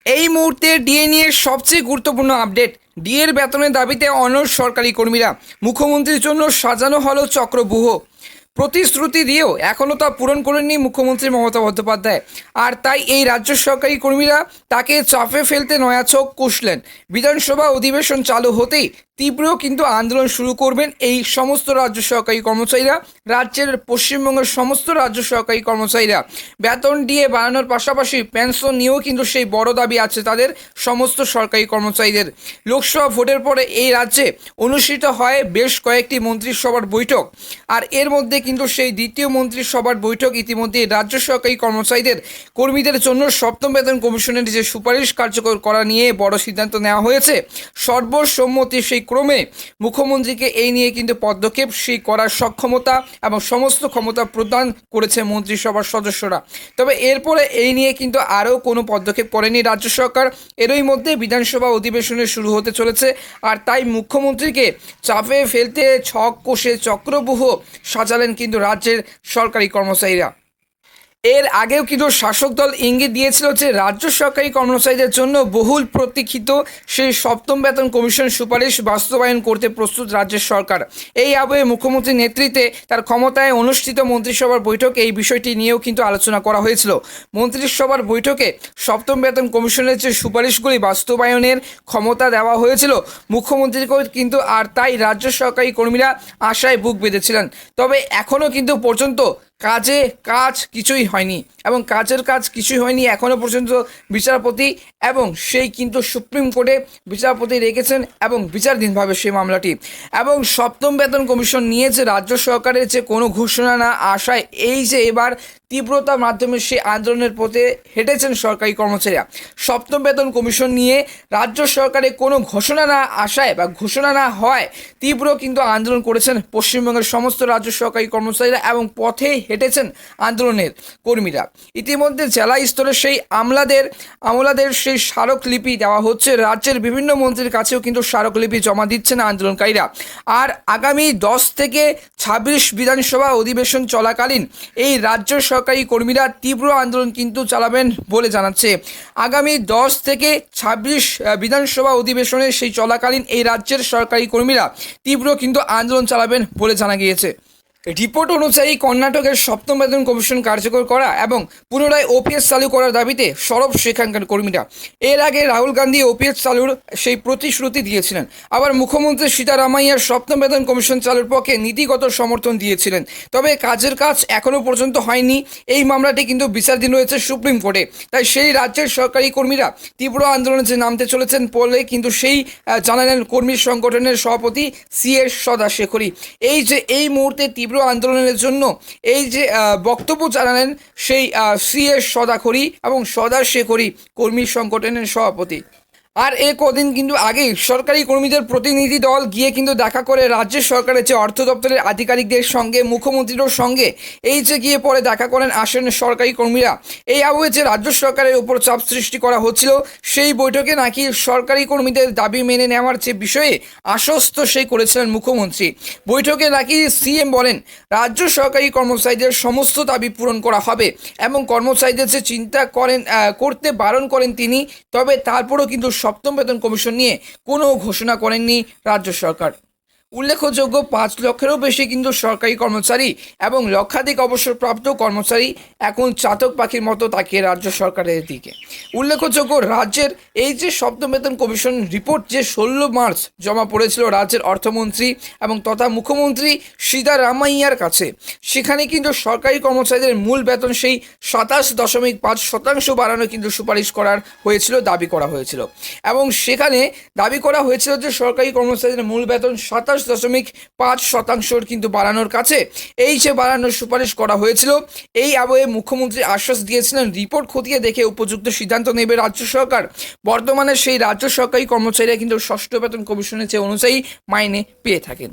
এই মুহূর্তে ডিএ নিয়ে সবচেয়ে গুরুত্বপূর্ণ আপডেট। ডিএর বেতনের দাবিতে অনড় সরকারি কর্মীরা। মুখ্যমন্ত্রীর জন্য সাজানো হলো চক্রব্যূহ। প্রতিশ্রুতি দিয়েও এখনও তা পূরণ করেননি মুখ্যমন্ত্রী মমতা বন্দ্যোপাধ্যায়। আর তাই এই রাজ্য সরকারি কর্মীরা তাকে চাপে ফেলতে নয়া চোখ কষলেন। বিধানসভা অধিবেশন চালু হতেই তীব্র কিন্তু আন্দোলন শুরু করবেন এই সমস্ত রাজ্য সরকারি কর্মচারীরা। রাজ্যের পশ্চিমবঙ্গের সমস্ত রাজ্য সরকারি কর্মচারীরা বেতন দিয়ে বাড়ানোর পাশাপাশি পেনশন নিয়েও কিন্তু সেই বড় দাবি আছে তাদের সমস্ত সরকারি কর্মচারীদের। লোকসভা ভোটের পরে এই রাজ্যে অনুষ্ঠিত হয় বেশ কয়েকটি মন্ত্রিসভার বৈঠক, আর এর মধ্যে কিন্তু সেই দ্বিতীয় মন্ত্রিসভার বৈঠক ইতিমধ্যে রাজ্য সরকারি কর্মচারীদের কর্মীদের জন্য সপ্তম বেতন কমিশনের যে সুপারিশ কার্যকর করা নিয়ে বড় সিদ্ধান্ত নেওয়া হয়েছে। সর্বসম্মতি সেই ক্রমে মুখ্যমন্ত্রীকে এই নিয়ে কিন্তু পদক্ষেপ সেই করার সক্ষমতা এবং সমস্ত ক্ষমতা প্রদান করেছে মন্ত্রিসভার সদস্যরা। তবে এরপরে এই নিয়ে কিন্তু আরও কোনো পদক্ষেপ করেনি রাজ্য সরকার। এরই মধ্যে বিধানসভা অধিবেশনে শুরু হতে চলেছে, আর তাই মুখ্যমন্ত্রীকে চাপে ফেলতে ছক কষে চক্রব্যূহ সাজালেন কিন্তু রাজ্যের সরকারি কর্মচারীরা। এর আগেও কিন্তু শাসক দল ইঙ্গিত দিয়েছিল যে রাজ্য সরকারি কর্মচারীদের জন্য বহুল প্রতীক্ষিত সেই সপ্তম বেতন কমিশন সুপারিশ বাস্তবায়ন করতে প্রস্তুত রাজ্যের সরকার। এই আবহে মুখ্যমন্ত্রীর নেতৃত্বে তার ক্ষমতায় অনুষ্ঠিত মন্ত্রিসভার বৈঠকে এই বিষয়টি নিয়েও কিন্তু আলোচনা করা হয়েছিল। মন্ত্রিসভার বৈঠকে সপ্তম বেতন কমিশনের যে সুপারিশগুলি বাস্তবায়নের ক্ষমতা দেওয়া হয়েছিল মুখ্যমন্ত্রীকেও কিন্তু, আর তাই রাজ্য সরকারি কর্মীরা আশায় বুক বেঁধেছিলেন। তবে এখনও কিন্তু পর্যন্ত কাজ কিছুই হয়নি, এবং কাজের কাজ কিছুই হয়নি এখনও পর্যন্ত। বিচারপতি এবং সেই কিন্তু সুপ্রিম কোর্টে বিচারপতি রেখেছেন এবং বিচারাধীনভাবে সেই মামলাটি। এবং সপ্তম বেতন কমিশন নিয়ে যে রাজ্য সরকারের যে কোনো ঘোষণা না আসায় এই যে এবার তীব্রতার মাধ্যমে সেই আন্দোলনের পথে হেঁটেছেন সরকারি কর্মচারীরা। সপ্তম বেতন কমিশন নিয়ে রাজ্য সরকারের কোনো ঘোষণা না আসায় বা ঘোষণা না হয় তীব্র কিন্তু আন্দোলন করেছেন পশ্চিমবঙ্গের সমস্ত রাজ্য সরকারি কর্মচারীরা এবং পথে হেঁটেছেন আন্দোলনের কর্মীরা। ইতিমধ্যে জেলা স্তরে সেই আমলাদের সেই স্মারকলিপি দেওয়া হচ্ছে। রাজ্যের বিভিন্ন মন্ত্রীর কাছেও কিন্তু স্মারকলিপি জমা দিচ্ছেন আন্দোলনকারীরা। আর আগামী 10 থেকে 26 বিধানসভা অধিবেশন চলাকালীন এই রাজ্য সরকারি কর্মীরা তীব্র আন্দোলন কিন্তু চালাবেন বলে জানাচ্ছে। আগামী 10 থেকে 26 বিধানসভা অধিবেশনের সেই চলাকালীন এই রাজ্যের সরকারি কর্মীরা তীব্র কিন্তু আন্দোলন চালাবেন বলে জানা গিয়েছে। রিপোর্ট অনুযায়ী কর্ণাটকের সপ্তম বেতন কমিশন কার্যকর করা এবং পুনরায় ওপিএস চালু করার দাবিতে সরব সেখানকার কর্মীরা। এর আগে রাহুল গান্ধী ওপিএস চালুর সেই প্রতিশ্রুতি দিয়েছিলেন। আবার মুখ্যমন্ত্রী সীতারামাইয়ার সপ্তম বেতন কমিশন চালুর পক্ষে নীতিগত সমর্থন দিয়েছিলেন। তবে কাজের কাজ এখনও পর্যন্ত হয়নি। এই মামলাটি কিন্তু বিচারাধীন রয়েছে সুপ্রিম কোর্টে। তাই সেই রাজ্যের সরকারি কর্মীরা তীব্র আন্দোলনে যে নামতে চলেছেন বলে কিন্তু সেই জানালেন কর্মী সংগঠনের সভাপতি CS সদাশেখরী। এই মুহূর্তে তীব্র আন্দোলনের জন্য এই যে বক্তব্য জানালেন সেই CS সদাখরি এবং সদাশেখরী কর্মী সংগঠনের সভাপতি। আর কদিন কিন্তু আগেই সরকারি কর্মীদের প্রতিনিধি দল গিয়ে কিন্তু দেখা করে রাজ্য সরকারের যে অর্থ দপ্তরের আধিকারিকদের সঙ্গে মুখ্যমন্ত্রীরও সঙ্গে গিয়ে পরে দেখা করেন আসেন সরকারি কর্মীরা। এই আবহে যে রাজ্য সরকারের উপর চাপ সৃষ্টি করা হচ্ছিল সেই বৈঠকে নাকি সরকারি কর্মীদের দাবি মেনে নেওয়ার যে বিষয়ে আশ্বস্ত সেই করেছিলেন মুখ্যমন্ত্রী। বৈঠকে নাকি CM বলেন রাজ্য সরকারি কর্মচারীদের সমস্ত দাবি পূরণ করা হবে এবং কর্মচারীদের যে চিন্তা করতে বারণ করেন তিনি। তবে তারপরও কিন্তু সপ্তম বেতন কমিশন নিয়ে কোনো ঘোষণা করেননি রাজ্য সরকার। উল্লেখযোগ্য 5 লক্ষেরও বেশি কিন্তু সরকারি কর্মচারী এবং লক্ষাধিক অবসরপ্রাপ্ত কর্মচারী এখন চাতক পাখির মতো তাকিয়ে রাজ্য সরকারের দিকে। উল্লেখযোগ্য রাজ্যের এই যে সপ্তম বেতন কমিশন রিপোর্ট যে 16 মার্চ জমা পড়েছিল রাজ্যের অর্থমন্ত্রী এবং তথা মুখ্যমন্ত্রী সিদ্ধারামাইয়ার কাছে, সেখানে কিন্তু সরকারি কর্মচারীদের মূল বেতন সেই 27.5% বাড়ানো কিন্তু সুপারিশ হয়েছিল, দাবি করা হয়েছিল। এবং সেখানে দাবি করা হয়েছিল যে সরকারি কর্মচারীদের মূল বেতন 27.5% কিন্তু বাড়ানোর কাছে এই যে বাড়ানোর সুপারিশ করা হয়েছিল। এই আবহে মুখ্যমন্ত্রী আশ্বাস দিয়েছিলেন রিপোর্ট খতিয়ে দেখে উপযুক্ত সিদ্ধান্ত নেবে রাজ্য সরকার। বর্তমানে সেই রাজ্য সরকারি কর্মচারীরা কিন্তু ষষ্ঠ বেতন কমিশনের যে অনুযায়ী মাইনে পেয়ে থাকেন।